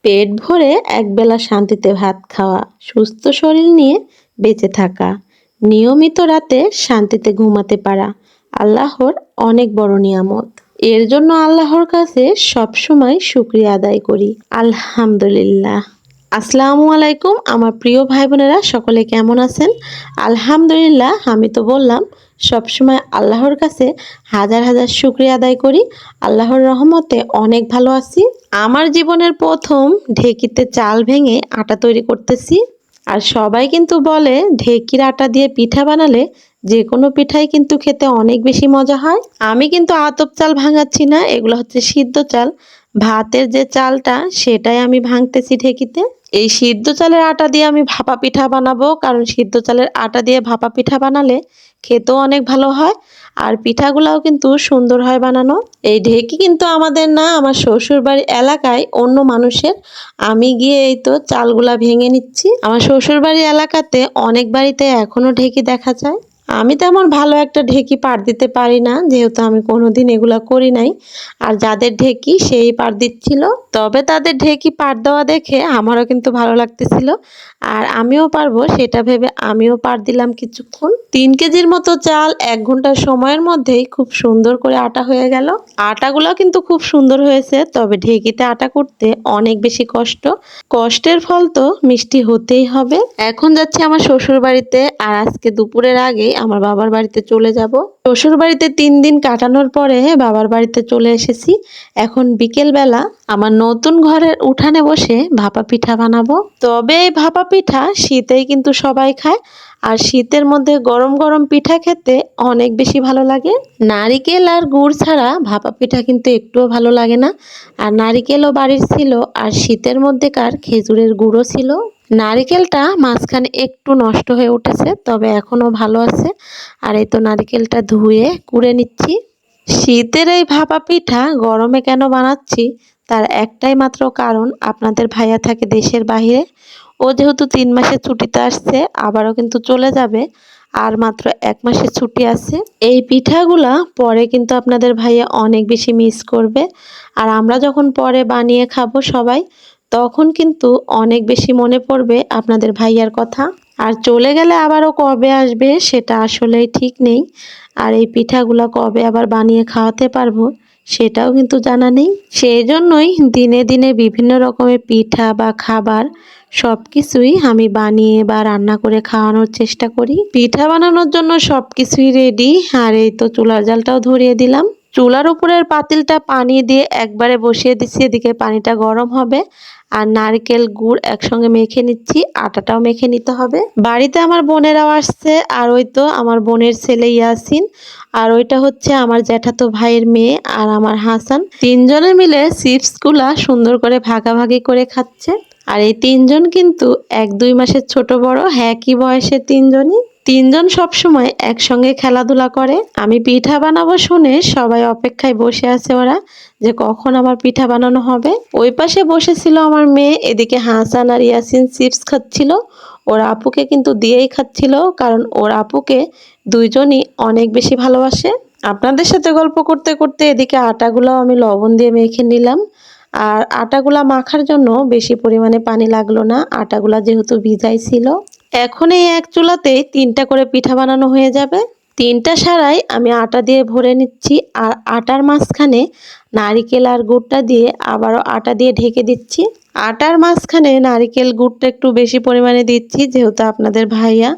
পেট ভরে একবেলা শান্তিতে ভাত খাওয়া, সুস্থ শরীর নিয়ে বেঁচে থাকা, নিয়মিত রাতে শান্তিতে ঘুমাতে পারা আল্লাহর অনেক বড় নিয়ামত। এর জন্য আল্লাহর কাছে সবসময় শুকরিয়া আদায় করি। আলহামদুলিল্লাহ। আসসালামু আলাইকুম আমার প্রিয় ভাই বোনেরা, সকলে কেমন আছেন? আলহামদুলিল্লাহ, আমি তো বললাম সবসময় আল্লাহর কাছে হাজার হাজার শুকরিয়া আদায় করি। আল্লাহর রহমতে অনেক ভালো আছি। আমার জীবনের প্রথম ঢেকিতে চাল ভেঙে আটা তৈরি করতেছি। আর সবাই কিন্তু বলে ঢেকির আটা দিয়ে পিঠা বানালে যে কোনো পিঠাই কিন্তু খেতে অনেক বেশি মজা হয়। আমি কিন্তু আতপ চাল ভাঙাচ্ছি না, এগুলো হচ্ছে সিদ্ধ চাল। ভাতের যে চালটা সেটাই আমি ভাঙতেছি ঢেকিতে। এই সিদ্ধ চালের আটা দিয়ে আমি ভাপা পিঠা বানাবো, কারণ সিদ্ধ চালের আটা দিয়ে ভাপা পিঠা বানালে খেতেও অনেক ভালো হয় আর পিঠাগুলাও কিন্তু সুন্দর হয় বানানো। এই ঢেকি কিন্তু আমাদের না, আমার শ্বশুর বাড়ির এলাকায় অন্য মানুষের। আমি গিয়ে এই তো চালগুলা ভেঙে নিচ্ছি। আমার শ্বশুর বাড়ির এলাকাতে অনেক বাড়িতে এখনো ঢেকি দেখা যায়। আমি তেমন ভালো একটা ঢেকি পাড় দিতে পারি না, যেহেতু আমি কোনোদিন এগুলা করি নাই। আর যাদের ঢেকি সেই পাড় দিচ্ছিল, তবে তাদের ঢেকি পাড় দেওয়া দেখে আমারও কিন্তু ভালো লাগতেছিল আর আমিও পারবো সেটা ভেবে আমিও পাড় দিলাম কিছুক্ষণ। 3 কেজির মতো চাল 1 ঘন্টার সময়ের মধ্যেই খুব সুন্দর করে আটা হয়ে গেল। আটাগুলো কিন্তু খুব সুন্দর হয়েছে, তবে ঢেকিতে আটা করতে অনেক বেশি কষ্ট। কষ্টের ফল তো মিষ্টি হতেই হবে। এখন যাচ্ছি আমার শ্বশুর বাড়িতে, আর আজকে দুপুরের আগে আমার বাবার বাড়িতে চলে যাব। শ্বশুর বাড়িতে 3 দিন কাটানোর পরে বাবার বাড়িতে চলে এসেছি। এখন বিকেল বেলা আমার নতুন ঘরের উঠানে বসে ভাপা পিঠা বানাবো। তবে এই ভাপা পিঠা শীতেই কিন্তু সবাই খায়, আর শীতের মধ্যে গরম গরম পিঠা খেতে অনেক বেশি ভালো লাগে। নারিকেল আর গুড় ছাড়া ভাপা পিঠা কিন্তু একটুও ভালো লাগে না। আর নারিকেলও বাড়ির ছিল, আর শীতের মধ্যেকার খেজুরের গুড়ও ছিল। নারিকেলটা মাঝখানে একটু নষ্ট হয়ে উঠেছে, তবে এখনো ভালো আছে। আর এই তো নারিকেলটা ধুয়ে কুড়ে নিচ্ছি। শীতের এই ভাপা পিঠা গরমে কেন বানাচ্ছি তার একটাই মাত্র কারণ, আপনাদের ভাইয়া থাকে দেশের বাইরে। ও যেহেতু 3 মাসের ছুটিতে আসছে, আবারও কিন্তু চলে যাবে। আর মাত্র 1 মাসের ছুটি আছে। এই পিঠাগুলা পরে কিন্তু আপনাদের ভাইয়া অনেক বেশি মিস করবে। আর আমরা যখন পরে বানিয়ে খাবো সবাই, তখন কিন্তু অনেক বেশি মনে পড়বে আপনাদের ভাইয়ার কথা। আর চলে গেলে আবারও কবে আসবে সেটা আসলেই ঠিক নেই। আর এই পিঠাগুলা কবে আবার বানিয়ে খাওয়াতে পারবো সেটাও কিন্তু জানা নেই। সেই জন্যই দিনে দিনে বিভিন্ন রকমের পিঠা বা খাবার সবকিছুই আমি বানিয়ে বা রান্না করে খাওয়ানোর চেষ্টা করি। পিঠা বানানোর জন্য সবকিছুই রেডি। আর এই তো চুলার জালটাও ধরিয়ে দিলাম। চুলার উপরের পাতিলটা পানি দিয়ে একবারে বসিয়ে দিচ্ছি, এদিকে পানিটা গরম হবে। আর নারকেল গুড় একসঙ্গে মেখে নিচ্ছি, আটাটাও মেখে নিতে হবে। বাড়িতে আমার বোনেরাও আসছে, আর ওই তো আমার বোনের ছেলে ইয়াসিন, আর ওইটা হচ্ছে আমার জ্যাঠাতো ভাইয়ের মেয়ে আর আমার হাসান। 3জনে মিলে চিপসগুলা সুন্দর করে ভাগাভাগি করে খাচ্ছে। আর এই 3জন কিন্তু 1-2 মাসের ছোট বড়, একই বয়সের 3জনই। 3জন সবসময় একসঙ্গে খেলাধুলা করে। আমি পিঠা বানাবো শুনে সবাই অপেক্ষায় বসে আছে ওরা, যে কখন আমার পিঠা বানানো হবে। ওই পাশে বসেছিল আমার মেয়ে, এদিকে হাসান আর ইয়াসিন চিপস খাচ্ছিল। ওর আপুকে কিন্তু দিয়েই খাচ্ছিল, কারণ ওর আপুকে দুইজনই অনেক বেশি ভালোবাসে। আপনাদের সাথে গল্প করতে করতে এদিকে আটাগুলো আমি লবণ দিয়ে মেখে নিলাম। আর আটাগুলা মাখার জন্য বেশি পরিমাণে পানি লাগলো না, আটাগুলা যেহেতু ভিজাই ছিল। এখন এই এক চুলাতেই 3টা করে পিঠা বানানো হয়ে যাবে। 3টা সারাই আমি আটা দিয়ে ভরে নিচ্ছি, আর আটার মাঝখানে নারিকেল আর গুড়টা দিয়ে আবারও আটা দিয়ে ঢেকে দিচ্ছি। আটার মাঝখানে নারিকেল গুড়টা একটু বেশি পরিমাণে দিচ্ছি, যেহেতু আপনাদের ভাইয়া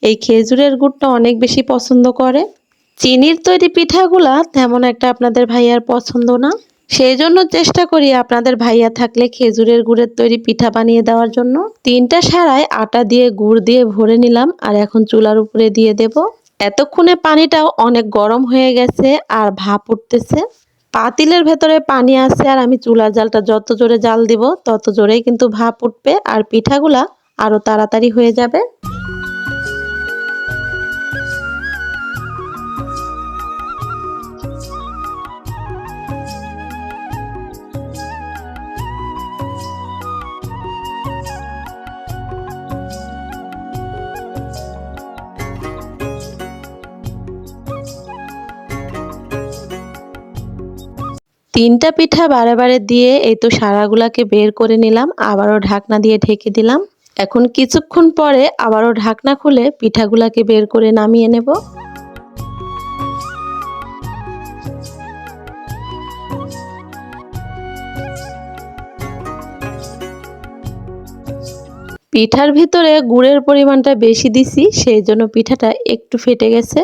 এই খেজুরের গুড়টা অনেক বেশি পছন্দ করে। চিনির তৈরি পিঠাগুলা তেমন একটা আপনাদের ভাইয়ার পছন্দ না। সেই জন্য চেষ্টা করি আপনাদের ভাইয়া থাকলে খেজুরের গুড়ের তৈরি পিঠা বানিয়ে দেওয়ার জন্য। 3টা সারায় আটা দিয়ে গুড় দিয়ে ভরে নিলাম, আর এখন চুলার উপরে দিয়ে দেব। এতক্ষণে পানিটাও অনেক গরম হয়ে গেছে আর ভাপ উঠতেছে। পাতিলের ভেতরে পানি আছে, আর আমি চুলার জালটা যত জোরে জাল দিব তত জোরেই কিন্তু ভাপ উঠবে, আর পিঠাগুলা আরো তাড়াতাড়ি হয়ে যাবে। 3টা পিঠা বারে বারে দিয়ে এই তো সারাগুলাকে বের করে নিলাম, আবারও ঢাকনা দিয়ে ঢেকে দিলাম। এখন কিছুক্ষণ পরে আবারও ঢাকনা খুলে পিঠাগুলাকে বের করে নামিয়ে নেব। পিঠার ভিতরে গুড়ের পরিমাণটা বেশি দিছি, সেই জন্য পিঠাটা একটু ফেটে গেছে,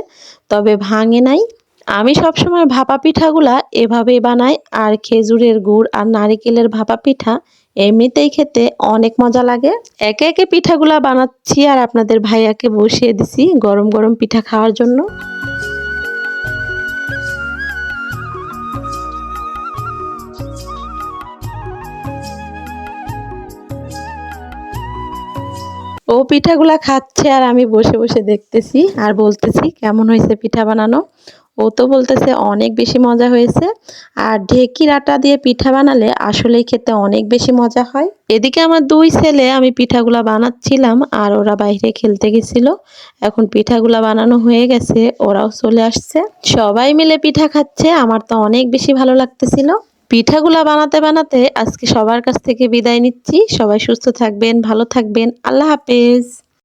তবে ভাঙে নাই। আমি সবসময় ভাপা পিঠাগুলা এভাবেই বানাই, আর খেজুরের গুড় আর নারিকেলের ভাপা পিঠা এমনিতেই খেতে অনেক মজা লাগে। একে একে পিঠাগুলা বানাচ্ছি আর আপনাদের ভাইয়াকে বসিয়ে দিছি গরম গরম পিঠা খাওয়ার জন্য। ও পিঠাগুলা খাচ্ছে আর আমি বসে বসে দেখতেছি আর বলতেছি কেমন হয়েছে পিঠা বানানো। ও তো বলতেছে অনেক বেশি মজা হয়েছে। আর ঢেঁকির আটা দিয়ে পিঠা বানালে আসলেই খেতে অনেক বেশি মজা হয়। এদিকে আমার 2 ছেলে আমি পিঠাগুলা বানাচ্ছিলাম আর ওরা বাইরে খেলতে গেছিল। এখন পিঠাগুলা বানানো হয়ে গেছে, ওরাও চলে আসছে। সবাই মিলে পিঠা খাচ্ছে, আমার তো অনেক বেশি ভালো লাগতেছিল। পিঠাগুলা বানাতে বানাতে আজকে সবার কাছ থেকে বিদায় নিচ্ছি। সবাই সুস্থ থাকবেন, ভালো থাকবেন। আল্লাহ হাফেজ।